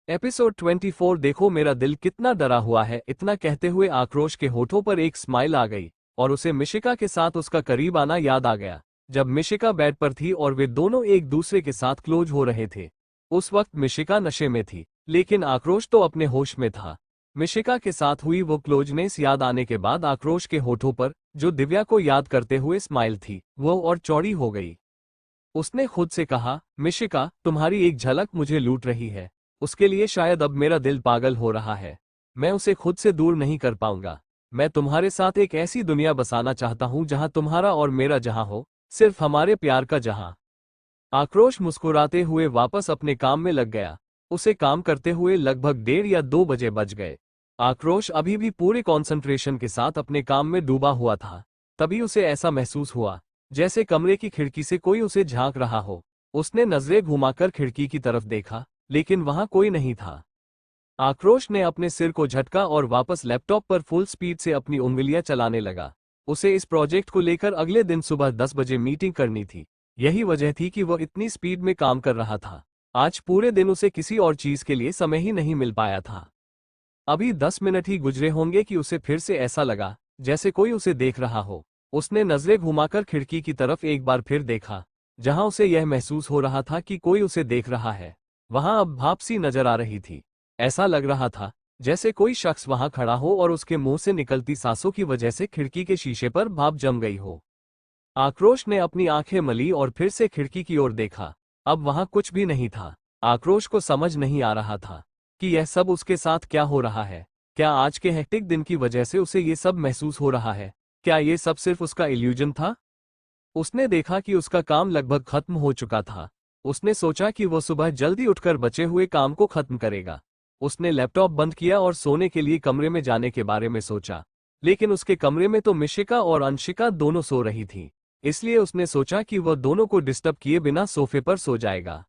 Episode 24 देखो मेरा दिल कितना डरा हुआ है। इतना कहते हुए आक्रोश के होठों पर एक स्माइल आ गई और उसे मिशिका के साथ उसका करीब आना याद आ गया जब मिशिका बेड पर थी और वे दोनों एक दूसरे के साथ क्लोज हो रहे थे। उस वक्त मिशिका नशे में थी लेकिन आक्रोश तो अपने होश में था। मिशिका के साथ हुई वो क्लोजनेस याद आने के बाद आक्रोश के होठों पर जो दिव्या को याद करते हुए स्माइल थी वो और चौड़ी हो गई। उसने खुद से कहा, मिशिका तुम्हारी एक झलक मुझे लूट रही है। उसके लिए शायद अब मेरा दिल पागल हो रहा है। मैं उसे खुद से दूर नहीं कर पाऊंगा। मैं तुम्हारे साथ एक ऐसी दुनिया बसाना चाहता हूं जहां तुम्हारा और मेरा जहां हो, सिर्फ हमारे प्यार का जहां। आक्रोश मुस्कुराते हुए वापस अपने काम में लग गया। उसे काम करते हुए लगभग 1:30 या 2 बजे बज गए। आक्रोश अभी भी पूरे कॉन्सेंट्रेशन के साथ अपने काम में डूबा हुआ था। तभी उसे ऐसा महसूस हुआ जैसे कमरे की खिड़की से कोई उसे झांक रहा हो। उसने नजरें घुमाकर खिड़की की तरफ देखा लेकिन वहां कोई नहीं था। आक्रोश ने अपने सिर को झटका और वापस लैपटॉप पर फुल स्पीड से अपनी उंगलियां चलाने लगा। उसे इस प्रोजेक्ट को लेकर अगले दिन सुबह 10 बजे मीटिंग करनी थी। यही वजह थी कि वह इतनी स्पीड में काम कर रहा था। आज पूरे दिन उसे किसी और चीज के लिए समय ही नहीं मिल पाया था। अभी 10 मिनट ही गुजरे होंगे कि उसे फिर से ऐसा लगा जैसे कोई उसे देख रहा हो। उसने नजरें घुमाकर खिड़की की तरफ एक बार फिर देखा, जहां उसे यह महसूस हो रहा था कि कोई उसे देख रहा है। वहां अब भाप सी नजर आ रही थी। ऐसा लग रहा था जैसे कोई शख्स वहां खड़ा हो और उसके मुंह से निकलती सांसों की वजह से खिड़की के शीशे पर भाप जम गई हो। आक्रोश ने अपनी आंखें मली और फिर से खिड़की की ओर देखा। अब वहां कुछ भी नहीं था। आक्रोश को समझ नहीं आ रहा था कि यह सब उसके साथ क्या हो रहा है। क्या आज के हेक्टिक दिन की वजह से उसे ये सब महसूस हो रहा है? क्या ये सब सिर्फ उसका इल्यूजन था? उसने देखा कि उसका काम लगभग खत्म हो चुका था। उसने सोचा कि वो सुबह जल्दी उठकर बचे हुए काम को खत्म करेगा। उसने लैपटॉप बंद किया और सोने के लिए कमरे में जाने के बारे में सोचा, लेकिन उसके कमरे में तो मिशिका और अंशिका दोनों सो रही थीं। इसलिए उसने सोचा कि वह दोनों को डिस्टर्ब किए बिना सोफे पर सो जाएगा।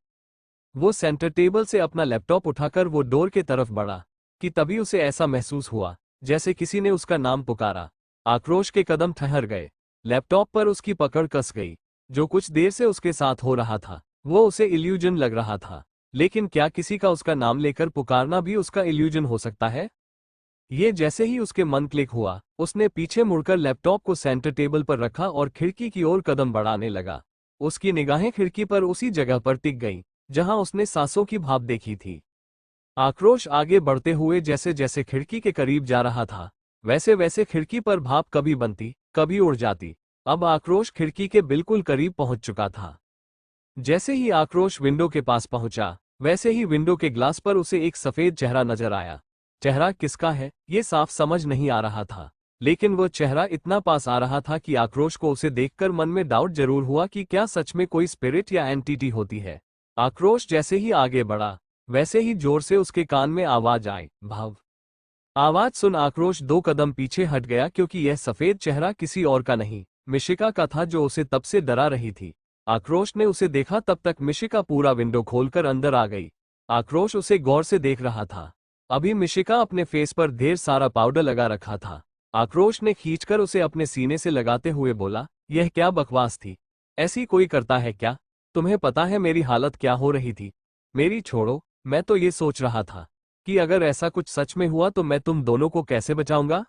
वो सेंटर टेबल से अपना लैपटॉप उठाकर वो डोर के तरफ बढ़ा कि तभी उसे ऐसा महसूस हुआ जैसे किसी ने उसका नाम पुकारा। आक्रोश के कदम ठहर गए। लैपटॉप पर उसकी पकड़ कस गई। जो कुछ देर से उसके साथ हो रहा था वो उसे इल्यूजन लग रहा था, लेकिन क्या किसी का उसका नाम लेकर पुकारना भी उसका इल्यूजन हो सकता है? ये जैसे ही उसके मन क्लिक हुआ, उसने पीछे मुड़कर लैपटॉप को सेंटर टेबल पर रखा और खिड़की की ओर कदम बढ़ाने लगा। उसकी निगाहें खिड़की पर उसी जगह पर टिक गईं जहां उसने सांसों की भाप देखी थी। आक्रोश आगे बढ़ते हुए जैसे जैसे खिड़की के करीब जा रहा था वैसे वैसे खिड़की पर भाप कभी बनती कभी उड़ जाती। अब आक्रोश खिड़की के बिल्कुल करीब पहुंच चुका था। जैसे ही आक्रोश विंडो के पास पहुंचा वैसे ही विंडो के ग्लास पर उसे एक सफेद चेहरा नजर आया। चेहरा किसका है ये साफ समझ नहीं आ रहा था, लेकिन वह चेहरा इतना पास आ रहा था कि आक्रोश को उसे देखकर मन में डाउट जरूर हुआ कि क्या सच में कोई स्पिरिट या एंटिटी होती है। आक्रोश जैसे ही आगे बढ़ा वैसे ही जोर से उसके कान में आवाज आई, भाव। आवाज सुन आक्रोश 2 कदम पीछे हट गया क्योंकि यह सफेद चेहरा किसी और का नहीं, मिशिका का था जो उसे तब से डरा रही थी। आक्रोश ने उसे देखा तब तक मिशिका पूरा विंडो खोलकर अंदर आ गई। आक्रोश उसे गौर से देख रहा था। अभी मिशिका अपने फेस पर ढेर सारा पाउडर लगा रखा था। आक्रोश ने खींचकर उसे अपने सीने से लगाते हुए बोला, यह क्या बकवास थी? ऐसी कोई करता है क्या? तुम्हें पता है मेरी हालत क्या हो रही थी? मेरी छोड़ो, मैं तो ये सोच रहा था कि अगर ऐसा कुछ सच में हुआ तो मैं तुम दोनों को कैसे बचाऊंगा?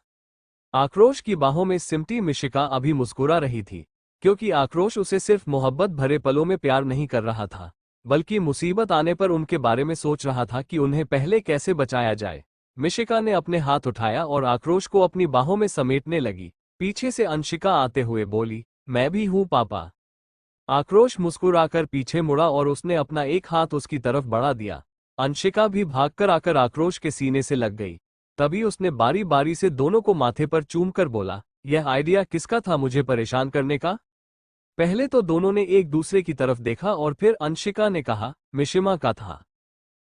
आक्रोश की बाहों में सिमटी मिशिका अभी मुस्कुरा रही थी, क्योंकि आक्रोश उसे सिर्फ मोहब्बत भरे पलों में प्यार नहीं कर रहा था, बल्कि मुसीबत आने पर उनके बारे में सोच रहा था कि उन्हें पहले कैसे बचाया जाए। मिशिका ने अपने हाथ उठाया और आक्रोश को अपनी बाहों में समेटने लगी। पीछे से अंशिका आते हुए बोली, मैं भी हूं पापा। आक्रोश मुस्कुराकर पीछे मुड़ा और उसने अपना एक हाथ उसकी तरफ बढ़ा दिया। अंशिका भी भागकर आकर आक्रोश के सीने से लग गई। तभी उसने बारी बारी से दोनों को माथे पर चूमकर बोला, यह आइडिया किसका था मुझे परेशान करने का? पहले तो दोनों ने एक दूसरे की तरफ देखा और फिर अंशिका ने कहा, मिशिमा का था।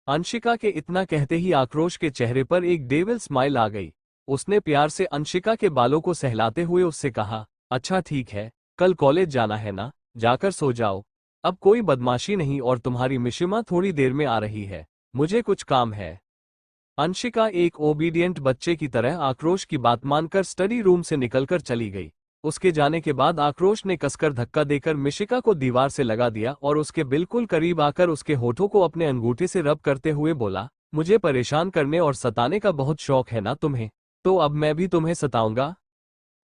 अंशिका के इतना कहते ही आक्रोश के चेहरे पर एक डेविल स्माइल आ गई। उसने प्यार से अंशिका के बालों को सहलाते हुए उससे कहा, अच्छा ठीक है, कल कॉलेज जाना है ना, जाकर सो जाओ। अब कोई बदमाशी नहीं और तुम्हारी मिशिमा थोड़ी देर में आ रही है, मुझे कुछ काम है। अंशिका एक ओबीडियंट बच्चे की तरह आक्रोश की बात मानकर स्टडी रूम से निकलकर चली गई। उसके जाने के बाद आक्रोश ने कसकर धक्का देकर मिशिका को दीवार से लगा दिया और उसके बिल्कुल करीब आकर उसके होठों को अपने अंगूठे से रब करते हुए बोला, मुझे परेशान करने और सताने का बहुत शौक है ना तुम्हें, तो अब मैं भी तुम्हें सताऊंगा।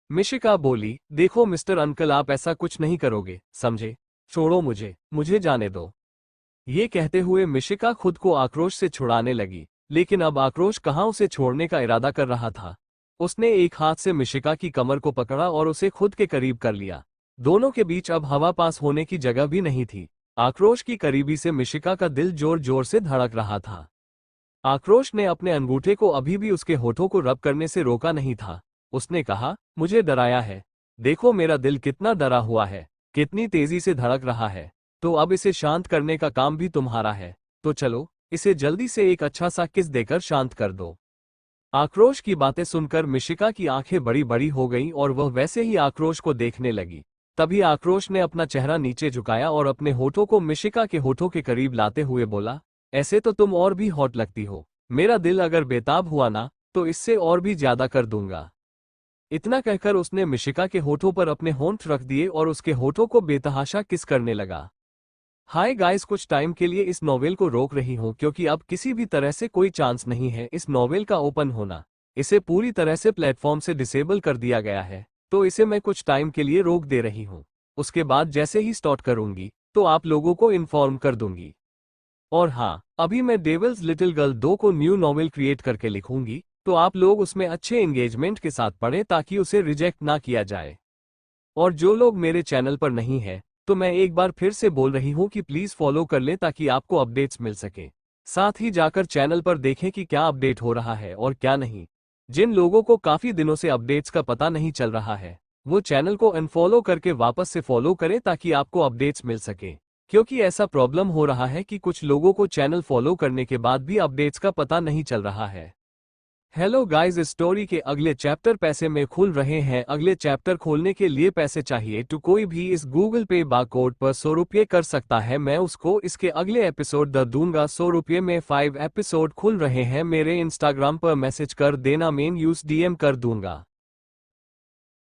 मिशिका बोली, देखो मिस्टर अंकल, आप ऐसा कुछ नहीं करोगे, समझे? छोड़ो मुझे, मुझे जाने दो। ये कहते हुए मिशिका खुद को आक्रोश से छुड़ाने लगी, लेकिन अब आक्रोश कहाँ उसे छोड़ने का इरादा कर रहा था। उसने एक हाथ से मिशिका की कमर को पकड़ा और उसे खुद के करीब कर लिया। दोनों के बीच अब हवा पास होने की जगह भी नहीं थी। आक्रोश की करीबी से मिशिका का दिल जोर जोर से धड़क रहा था। आक्रोश ने अपने अंगूठे को अभी भी उसके होठों को रब करने से रोका नहीं था। उसने कहा, मुझे डराया है। देखो मेरा दिल कितना डरा हुआ है, कितनी तेजी से धड़क रहा है। तो अब इसे शांत करने का काम भी तुम्हारा है। तो चलो, इसे जल्दी से एक अच्छा सा किस देकर शांत कर दो। आक्रोश की बातें सुनकर मिशिका की आंखें बड़ी बड़ी हो गईं और वह वैसे ही आक्रोश को देखने लगी। तभी आक्रोश ने अपना चेहरा नीचे झुकाया और अपने होठों को मिशिका के होठों के करीब लाते हुए बोला, ऐसे तो तुम और भी हॉट लगती हो। मेरा दिल अगर बेताब हुआ ना, तो इससे और भी ज्यादा कर दूंगा। इतना कहकर उसने मिशिका के होठों पर अपने होंठ रख दिए और उसके होठों को बेतहाशा किस करने लगा। हाय गाइस, कुछ टाइम के लिए इस नॉवेल को रोक रही हूँ क्योंकि अब किसी भी तरह से कोई चांस नहीं है इस नॉवेल का ओपन होना। इसे पूरी तरह से प्लेटफॉर्म से डिसेबल कर दिया गया है, तो इसे मैं कुछ टाइम के लिए रोक दे रही हूँ। उसके बाद जैसे ही स्टार्ट करूंगी तो आप लोगों को इन्फॉर्म कर दूंगी। और हाँ, अभी मैं डेविल्स लिटिल गर्ल 2 को न्यू नॉवेल क्रिएट करके लिखूंगी, तो आप लोग उसमें अच्छे एंगेजमेंट के साथ पढ़ें ताकि उसे रिजेक्ट ना किया जाए। और जो लोग मेरे चैनल पर नहीं हैं, तो मैं एक बार फिर से बोल रही हूँ कि प्लीज फॉलो कर लें ताकि आपको अपडेट्स मिल सके। साथ ही जाकर चैनल पर देखें कि क्या अपडेट हो रहा है और क्या नहीं। जिन लोगों को काफी दिनों से अपडेट्स का पता नहीं चल रहा है, वो चैनल को अनफॉलो करके वापस से फॉलो करें ताकि आपको अपडेट्स मिल सके। क्योंकि ऐसा प्रॉब्लम हो रहा है कि कुछ लोगों को चैनल फॉलो करने के बाद भी अपडेट्स का पता नहीं चल रहा है। हेलो गाइस, इस स्टोरी के अगले चैप्टर पैसे में खुल रहे हैं। अगले चैप्टर खोलने के लिए पैसे चाहिए तो कोई भी इस गूगल पे बारकोड पर 100 रुपये कर सकता है। मैं उसको इसके अगले एपिसोड दूंगा 100 रुपये में। 5 एपिसोड खुल रहे हैं। मेरे इंस्टाग्राम पर मैसेज कर देना, मेन यूज DM कर दूंगा।